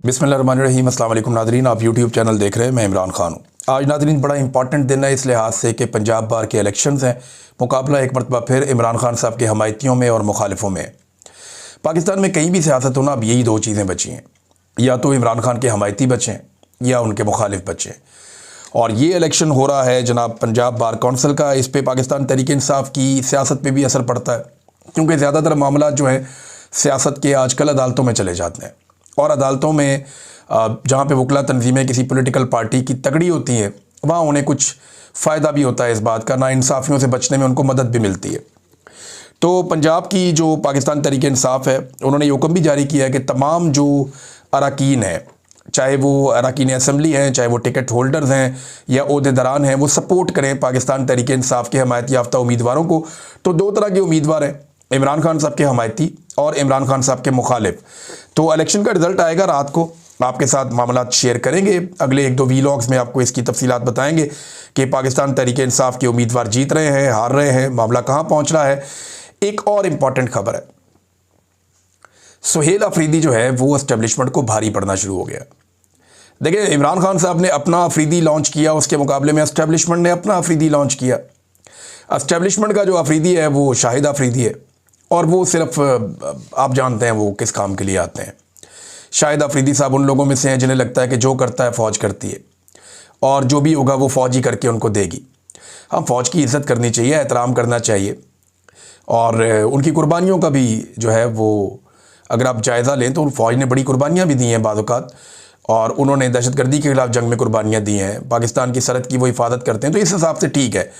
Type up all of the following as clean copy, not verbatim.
बिस्मिल्लाहिर्रहमानिर्रहीम। अस्सलाम वालेकुम नाज़रीन, आप यूट्यूब चैनल देख रहे हैं। मैं इमरान खान हूँ। आज नाज़रीन बड़ा इंपॉर्टेंट दिन है इस लिहाज से कि पंजाब बार के इलेक्शंस हैं। मुकाबला एक मरतबा फिर इमरान खान साहब के हमायतियों में और मुखालिफों में है। पाकिस्तान में कहीं भी सियासत हो ना, अब यही दो चीज़ें बची हैं, या तो इमरान खान के हमायती बचें या उनके मुखालिफ बचें। और ये इलेक्शन हो रहा है जनाब पंजाब बार कौंसिल का। इस पर पाकिस्तान तहरीक इंसाफ की सियासत पर भी असर पड़ता है, क्योंकि ज़्यादातर मामला जो है सियासत के आजकल अदालतों में चले जाते हैं। और अदालतों में जहाँ पे वकला तंजीमें किसी पॉलिटिकल पार्टी की तगड़ी होती हैं, वहाँ उन्हें कुछ फ़ायदा भी होता है इस बात का, नाइंसाफ़ियों से बचने में उनको मदद भी मिलती है। तो पंजाब की जो पाकिस्तान तहरीक इंसाफ है, उन्होंने ये हुक्म भी जारी किया है कि तमाम जो अरकान हैं, चाहे वो अरकान असम्बली हैं, चाहे वो टिकट होल्डर्स हैं या ओहदेदारान हैं, वो सपोर्ट करें पाकिस्तान तहरीक इंसाफ के हमायत याफ्ता उम्मीदवारों को। तो दो तरह के उम्मीदवार हैं, इमरान खान साहब के हमायती और इमरान खान साहब के मुखालिफ। तो इलेक्शन का रिज़ल्ट आएगा रात को, आपके साथ मामला शेयर करेंगे। अगले एक दो वीलॉग्स में आपको इसकी तफसीलात बताएंगे कि पाकिस्तान तहरीक इंसाफ के उम्मीदवार जीत रहे हैं, हार रहे हैं, मामला कहाँ पहुँच रहा है। एक और इम्पॉर्टेंट खबर है, सुहेल अफरीदी जो है वो एस्टेब्लिशमेंट को भारी पड़ना शुरू हो गया। देखिए, इमरान खान साहब ने अपना अफरीदी लॉन्च किया, उसके मुकाबले में एस्टेब्लिशमेंट ने अपना अफरीदी लॉन्च किया। एस्टेब्लिशमेंट का जो अफरीदी है वो शाहिद अफरीदी है, और वो सिर्फ आप जानते हैं वो किस काम के लिए आते हैं। शाहिद अफरीदी साहब उन लोगों में से हैं जिन्हें लगता है कि जो करता है फ़ौज करती है, और जो भी होगा वो फ़ौज ही करके उनको देगी। हम फ़ौज की इज़्ज़त करनी चाहिए, एहतराम करना चाहिए, और उनकी कुर्बानियों का भी जो है वो अगर आप जायज़ा लें तो फ़ौज ने बड़ी कुर्बानियाँ भी दी हैं बाज़ औक़ात, और उन्होंने दहशतगर्दी के ख़िलाफ़ जंग में कुर्बानियाँ दी हैं, पाकिस्तान की सरहद की वो हिफाजत करते हैं, तो इस हिसाब से ठीक है।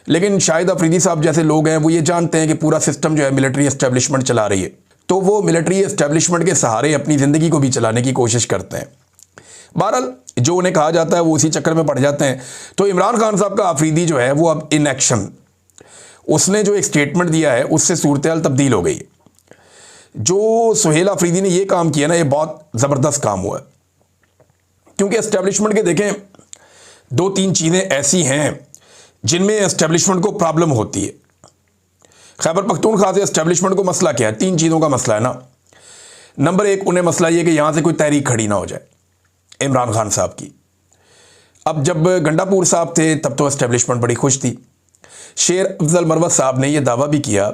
लेकिन शाहिद अफरीदी साहब जैसे लोग हैं वो ये जानते हैं कि पूरा सिस्टम जो है मिलिट्री एस्टेब्लिशमेंट चला रही है, तो वो मिलिट्री एस्टेब्लिशमेंट के सहारे अपनी ज़िंदगी को भी चलाने की कोशिश करते हैं। बहरहाल जो उन्हें कहा जाता है वो उसी चक्कर में पड़ जाते हैं। तो इमरान खान साहब का अफरीदी जो है वो अब इन एक्शन, उसने जो एक स्टेटमेंट दिया है उससे सूरत हाल तब्दील हो गई। जो सुहेल अफरीदी ने ये काम किया ना, ये बहुत ज़बरदस्त काम हुआ है, क्योंकि एस्टेब्लिशमेंट के देखें दो तीन चीज़ें ऐसी हैं जिनमें एस्टेब्लिशमेंट को प्रॉब्लम होती है। खैबर पख्तूनख्वा से एस्टेब्लिशमेंट को मसला क्या है? तीन चीज़ों का मसला है ना। नंबर एक, उन्हें मसला ये कि यहाँ से कोई तहरीक खड़ी ना हो जाए इमरान खान साहब की। अब जब गंडापुर साहब थे तब तो एस्टेब्लिशमेंट बड़ी खुश थी। शेर अफजल मरवत साहब ने यह दावा भी किया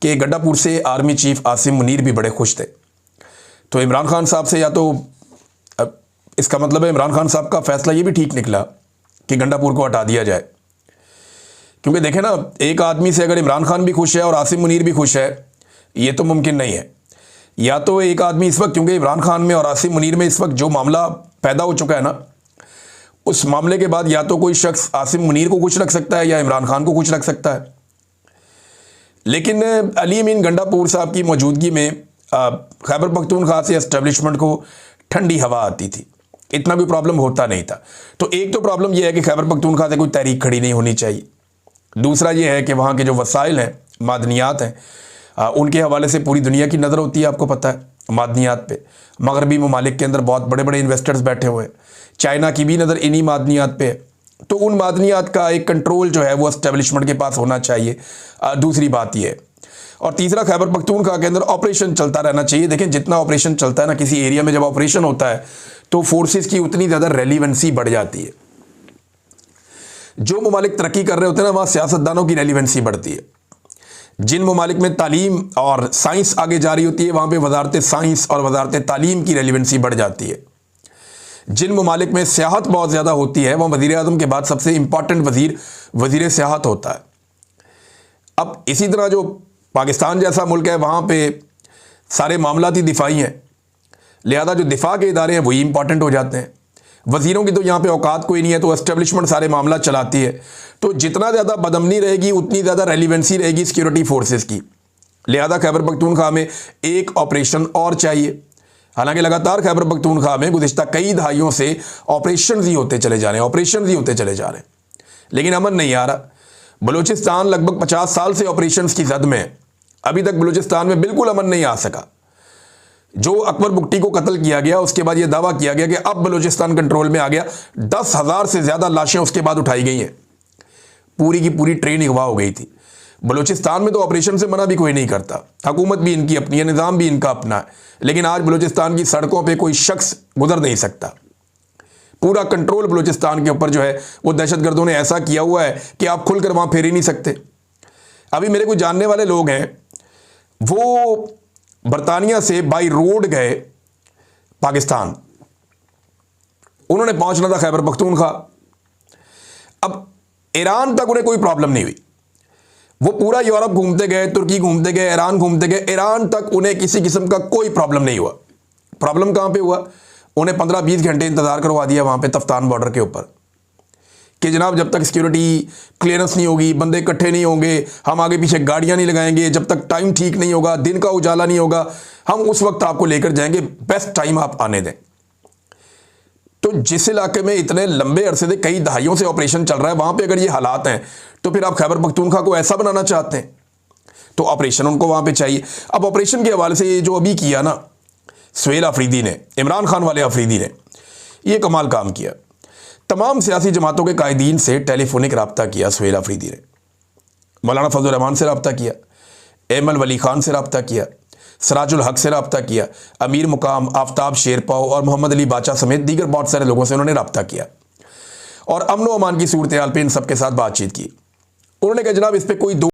कि गंडापुर से आर्मी चीफ आसिम मुनीर भी बड़े खुश थे। तो इमरान खान साहब से, या तो इसका मतलब है इमरान खान साहब का फैसला ये भी ठीक निकला कि गंडापुर को हटा दिया जाए। क्योंकि देखें ना, एक आदमी से अगर इमरान खान भी खुश है और आसिम मुनीर भी खुश है, ये तो मुमकिन नहीं है। या तो एक आदमी इस वक्त, क्योंकि इमरान खान में और आसिम मुनीर में इस वक्त जो मामला पैदा हो चुका है ना, उस मामले के बाद या तो कोई शख्स आसिम मुनीर को खुश रख सकता है या इमरान खान को खुश रख सकता है। लेकिन अली अमीन गंडापुर साहब की मौजूदगी में खैबर पख्तूनख्वा से एस्टेब्लिशमेंट को ठंडी हवा आती थी, इतना भी प्रॉब्लम होता नहीं था। तो एक तो प्रॉब्लम यह है कि खैबर पख्तूनख्वा से कोई तहरीक खड़ी नहीं होनी चाहिए। दूसरा ये है कि वहाँ के जो वसाइल हैं, मादनियात हैं, उनके हवाले से पूरी दुनिया की नज़र होती है। आपको पता है मादनियात पे मगरबी ममालिक के अंदर बहुत बड़े बड़े इन्वेस्टर्स बैठे हुए हैं, चाइना की भी नज़र इन्हीं मादनियात पे है। तो उन मादनियात का एक कंट्रोल जो है वो एस्टेब्लिशमेंट के पास होना चाहिए। दूसरी बात ये है, और तीसरा, खैबर पख्तूनख्वा के अंदर ऑपरेशन चलता रहना चाहिए। देखें, जितना ऑपरेशन चलता है ना किसी एरिया में, जब ऑपरेशन होता है तो फोर्सेस की उतनी ज़्यादा रेलिवेंसी बढ़ जाती है। जो ममालिक तरक्की कर रहे होते हैं ना, वहाँ सियासतदानों की रेलिवेंसी बढ़ती है। जिन ममालिक में तालीम और साइंस आगे जा रही होती है, वहाँ पे वजारत साइंस और वजारत तालीम की रेलिवेंसी बढ़ जाती है। जिन ममालिक में सियाहत बहुत ज़्यादा होती है, वहाँ वज़ीर आज़म के बाद सबसे इंपॉर्टेंट वज़ीर सियाहत होता है। अब इसी तरह जो पाकिस्तान जैसा मुल्क है, वहाँ पे सारे मामलाती दिफाई हैं, लिहाजा जो दिफा के इदारे हैं वही इंपॉर्टेंट हो जाते हैं। वज़ीरों की तो यहाँ पे औकात कोई नहीं है, तो एस्टेब्लिशमेंट सारे मामला चलाती है। तो जितना ज़्यादा बदअमनी रहेगी उतनी ज़्यादा रेलिवेंसी रहेगी सिक्योरिटी फोर्सेस की। लिहाजा खैबर पख्तूनख्वा में एक ऑपरेशन और चाहिए। हालांकि लगातार खैबर पख्तूनख्वा में गुज़िश्ता कई दहाइयों से ऑपरेशन ही होते चले जा रहे हैं, लेकिन अमन नहीं आ रहा। बलूचिस्तान लगभग 50 साल से ऑपरेशन की जद में है, अभी तक बलूचिस्तान में बिल्कुल अमन नहीं आ सका। जो अकबर बुगटी को कत्ल किया गया, उसके बाद यह दावा किया गया कि अब बलूचिस्तान कंट्रोल में आ गया। 10,000 से ज़्यादा लाशें उसके बाद उठाई गई हैं, पूरी की पूरी ट्रेन अगवा हो गई थी। बलूचिस्तान में तो ऑपरेशन से मना भी कोई नहीं करता, हुकूमत भी इनकी अपनी है, निज़ाम भी इनका अपना है, लेकिन आज बलूचिस्तान की सड़कों पे कोई शख्स गुजर नहीं सकता। पूरा कंट्रोल बलूचिस्तान के ऊपर जो है वो दहशतगर्दों ने ऐसा किया हुआ है कि आप खुलकर वहाँ फेर ही नहीं सकते। अभी मेरे कुछ जानने वाले लोग हैं, वो बरतानिया से बाई रोड गए पाकिस्तान, उन्होंने पहुंचना था खैबर पख्तूनख्वा। अब ईरान तक उन्हें कोई प्रॉब्लम नहीं हुई, वो पूरा यूरोप घूमते गए, तुर्की घूमते गए, ईरान घूमते गए, ईरान तक उन्हें किसी किस्म का कोई प्रॉब्लम नहीं हुआ। प्रॉब्लम कहाँ पे हुआ? उन्हें 15-20 घंटे इंतज़ार करवा दिया वहाँ पे तफ्तान बॉर्डर के ऊपर कि जनाब जब तक सिक्योरिटी क्लियरेंस नहीं होगी, बंदे इकट्ठे नहीं होंगे, हम आगे पीछे गाड़ियाँ नहीं लगाएंगे, जब तक टाइम ठीक नहीं होगा, दिन का उजाला नहीं होगा, हम उस वक्त आपको लेकर जाएंगे, बेस्ट टाइम आप आने दें। तो जिस इलाके में इतने लंबे अरसे से कई दहाइयों से ऑपरेशन चल रहा है, वहाँ पे अगर ये हालात हैं तो फिर आप खैबर पख्तूनख्वा को ऐसा बनाना चाहते हैं, तो ऑपरेशन उनको वहाँ पे चाहिए। अब ऑपरेशन के हवाले से ये जो अभी किया ना सुहेल अफरीदी ने, इमरान खान वाले अफरीदी ने, ये कमाल काम किया। तमाम सियासी जमातों के कायदीन से टेलीफोनिक रब्ता किया सुहेल अफरीदी ने, मौलाना फजल रहमान से रब्ता किया, एमल वली खान से रब्ता किया, सराजुल हक से रब्ता किया, अमीर मुकाम, आफ्ताब शेरपाव और मोहम्मद अली बाचा समेत दीगर बहुत सारे लोगों से उन्होंने रब्ता किया और अमन व अमान की सूरत हाल पर इन सबके साथ बातचीत की। उन्होंने कहा जनाब इस पर कोई